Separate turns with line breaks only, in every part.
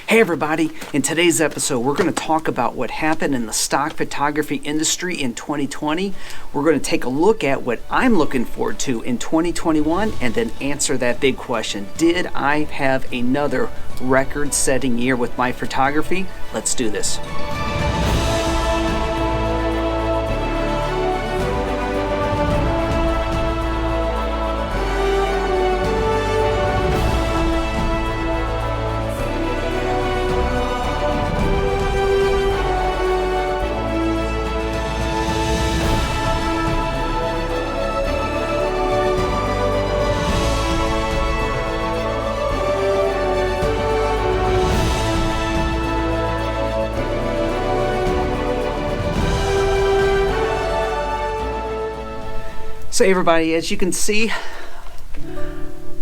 Hey everybody, in today's episode we're going to talk about what happened in the stock photography industry in 2020. We're going to take a look at what I'm looking forward to in 2021 and then answer that big question. Did I have another record-setting year with my photography? Let's do this. So everybody, as you can see,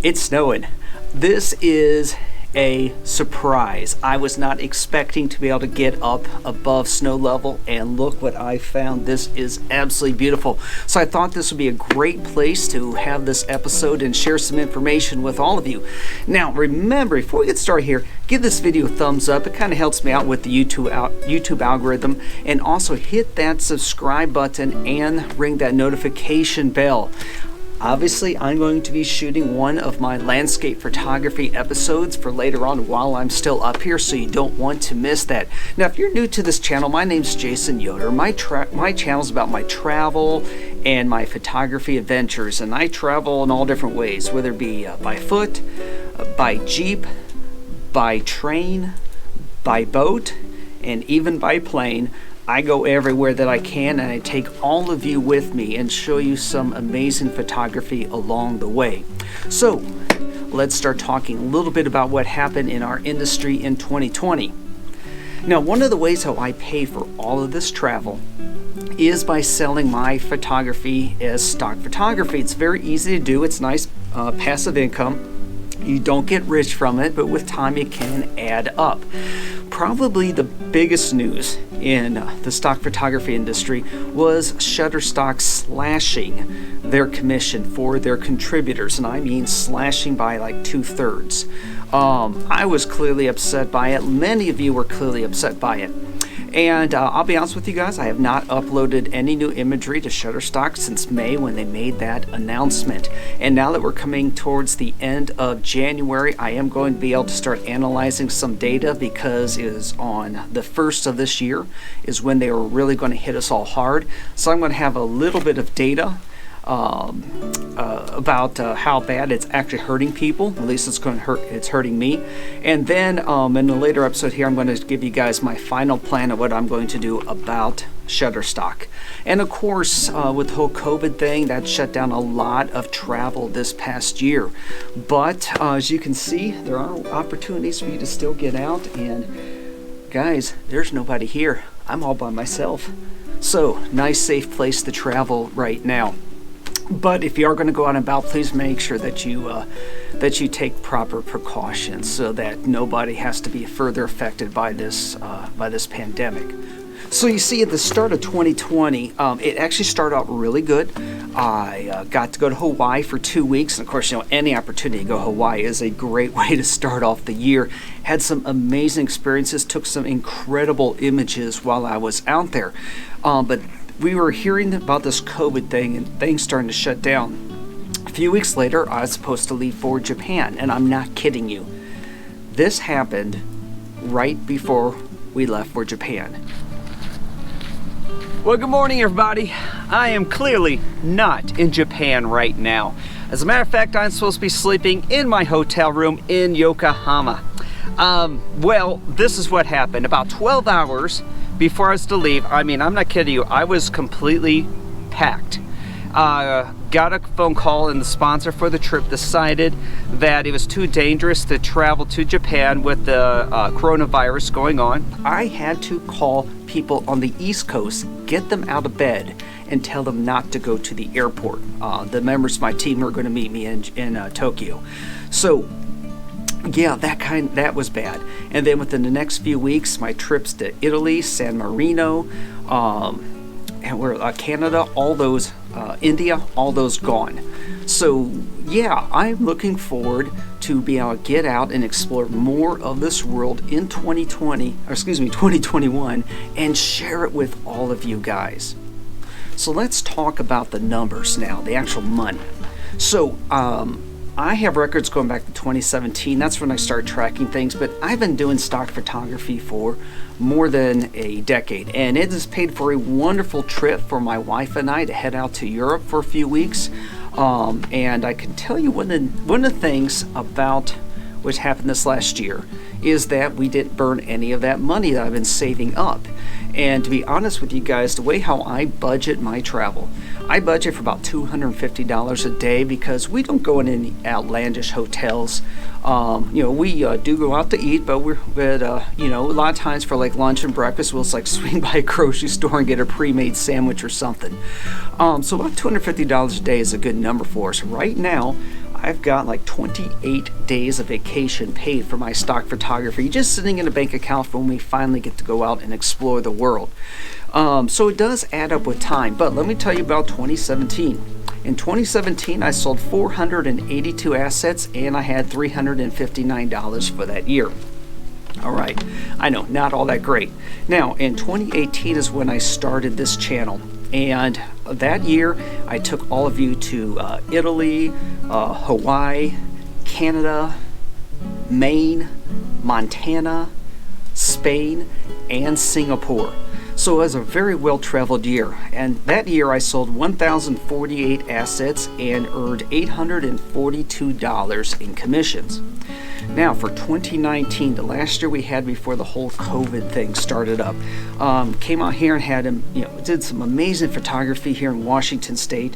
it's snowing. This is a surprise. I was not expecting to be able to get up above snow level, and look what I found. This is absolutely beautiful. So I thought this would be a great place to have this episode and share some information with all of you. Now remember, before we get started here, give this video a thumbs up. It kind of helps me out with the YouTube algorithm, and also hit that subscribe button and ring that notification bell. Obviously, I'm going to be shooting one of my landscape photography episodes for later on while I'm still up here, so you don't want to miss that. Now, if you're new to this channel, my name's Jason Yoder. My channel is about my travel and my photography adventures, and I travel in all different ways, whether it be by foot, by Jeep, by train, by boat, and even by plane. I go everywhere that I can, and I take all of you with me and show you some amazing photography along the way. So let's start talking a little bit about what happened in our industry in 2020. Now, one of the ways how I pay for all of this travel is by selling my photography as stock photography. It's very easy to do. It's nice passive income. You don't get rich from it, but with time it can add up. Probably the biggest news in the stock photography industry was Shutterstock slashing their commission for their contributors, and I mean slashing by like 2/3. I was clearly upset by it. Many of you were clearly upset by it. And I'll be honest with you guys, I have not uploaded any new imagery to Shutterstock since May when they made that announcement. And now that we're coming towards the end of January, I am going to be able to start analyzing some data, because it is on the 1st of this year is when they were really going to hit us all hard. So I'm going to have a little bit of data about how bad it's actually hurting people. At least it's hurting me. And then in a later episode here, I'm going to give you guys my final plan of what I'm going to do about Shutterstock. And of course, with the whole COVID thing, that shut down a lot of travel this past year. But as you can see, there are opportunities for you to still get out. And guys, there's nobody here. I'm all by myself. So nice, safe place to travel right now. But if you are going to go out and about, please make sure that you take proper precautions so that nobody has to be further affected by this pandemic. So you see, at the start of 2020, it actually started out really good. I got to go to Hawaii for 2 weeks, and of course, any opportunity to go to Hawaii is a great way to start off the year. Had some amazing experiences, took some incredible images while I was out there. But we were hearing about this COVID thing and things starting to shut down. A few weeks later, I was supposed to leave for Japan, and I'm not kidding you. This happened right before we left for Japan. Well, good morning, everybody. I am clearly not in Japan right now. As a matter of fact, I'm supposed to be sleeping in my hotel room in Yokohama. Well, this is what happened. About 12 hours before I was to leave, I mean, I'm not kidding you, I was completely packed. Got a phone call, and the sponsor for the trip decided that it was too dangerous to travel to Japan with the coronavirus going on. I had to call people on the East Coast, get them out of bed, and tell them not to go to the airport. The members of my team are going to meet me in Tokyo. So yeah, that was bad. And then within the next few weeks, my trips to Italy, San Marino, and Canada, all those, India, all those gone. So yeah, I'm looking forward to be able to get out and explore more of this world in 2021 and share it with all of you guys. So let's talk about the numbers now, the actual money. So I have records going back to 2017. That's when I started tracking things, but I've been doing stock photography for more than a decade, and it has paid for a wonderful trip for my wife and I to head out to Europe for a few weeks. And I can tell you one of the things about what happened this last year is that we didn't burn any of that money that I've been saving up. And to be honest with you guys, the way how I budget my travel, I budget for about $250 a day because we don't go in any outlandish hotels. We do go out to eat, but a lot of times for like lunch and breakfast, we'll just like swing by a grocery store and get a pre-made sandwich or something. So about $250 a day is a good number for us. Right now, I've got like 28 days of vacation paid for my stock photography, just sitting in a bank account for when we finally get to go out and explore the world. So it does add up with time, but let me tell you about 2017. In 2017, I sold 482 assets and I had $359 for that year. All right, I know, not all that great. Now, in 2018 is when I started this channel. And that year, I took all of you to Italy, Hawaii, Canada, Maine, Montana, Spain, and Singapore. So it was a very well-traveled year. And that year, I sold 1,048 assets and earned $842 in commissions. Now for 2019, the last year we had before the whole COVID thing started up, came out here and had did some amazing photography here in Washington State.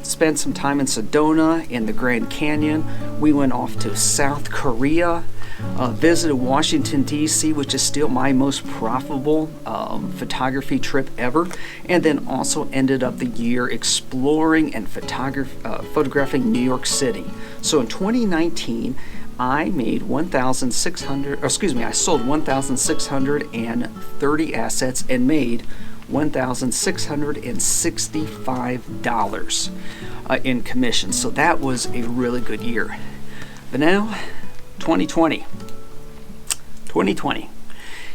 Spent some time in Sedona in the Grand Canyon. We went off to South Korea. Visited Washington, D.C., which is still my most profitable photography trip ever, and then also ended up the year exploring and photographing New York City. So in 2019, I sold 1,630 assets and made $1,665 in commissions. So that was a really good year. But now, 2020.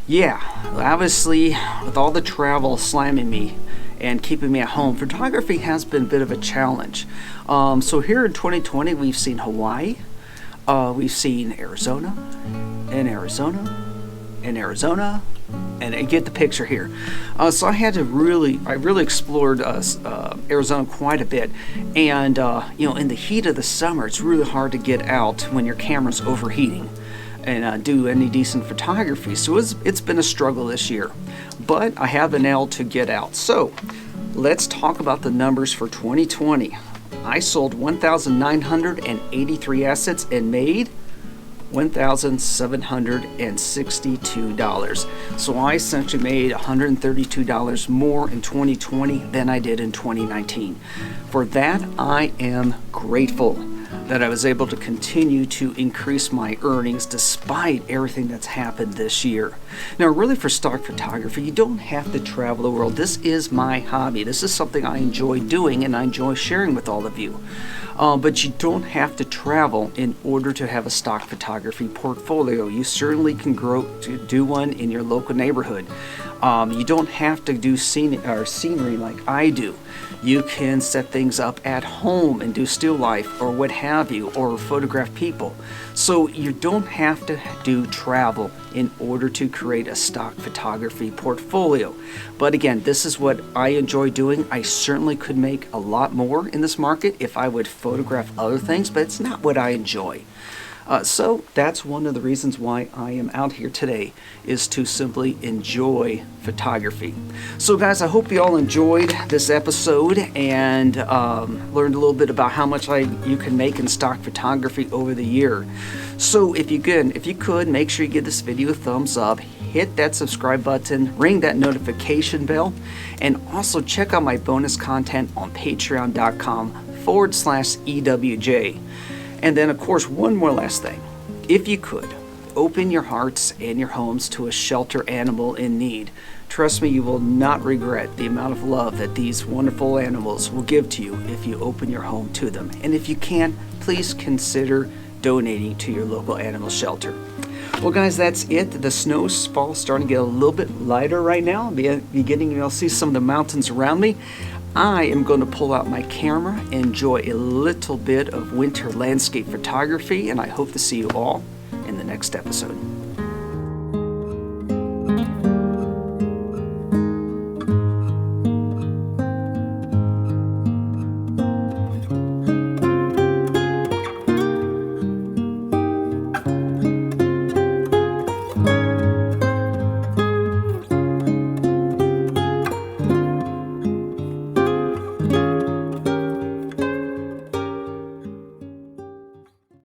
Yeah, obviously, with all the travel slamming me and keeping me at home, photography has been a bit of a challenge. So here in 2020, we've seen Hawaii, we've seen Arizona, and you get the picture here. So I really explored Arizona quite a bit, and in the heat of the summer, it's really hard to get out when your camera's overheating and do any decent photography. So it's been a struggle this year, but I have been able to get out. So let's talk about the numbers for 2020. I sold 1,983 assets and made $1,762. So I essentially made $132 more in 2020 than I did in 2019. For that, I am grateful that I was able to continue to increase my earnings despite everything that's happened this year. Now, really, for stock photography, you don't have to travel the world. This is my hobby. This is something I enjoy doing and I enjoy sharing with all of you. But you don't have to travel in order to have a stock photography portfolio. You certainly can do one in your local neighborhood. You don't have to do scenery like I do. You can set things up at home and do still life or what have you, or photograph people. So you don't have to do travel in order to create a stock photography portfolio. But again, this is what I enjoy doing. I certainly could make a lot more in this market if I would photograph other things, but it's not what I enjoy. So that's one of the reasons why I am out here today, is to simply enjoy photography. So guys, I hope you all enjoyed this episode and learned a little bit about how much you can make in stock photography over the year. So if you could, make sure you give this video a thumbs up, hit that subscribe button, ring that notification bell, and also check out my bonus content on patreon.com/EWJ. And then, of course, one more last thing. If you could, open your hearts and your homes to a shelter animal in need. Trust me, you will not regret the amount of love that these wonderful animals will give to you if you open your home to them. And if you can, please consider donating to your local animal shelter. Well, guys, that's it. The snowfall is starting to get a little bit lighter right now. Beginning, you'll see some of the mountains around me. I am going to pull out my camera and enjoy a little bit of winter landscape photography, and I hope to see you all in the next episode.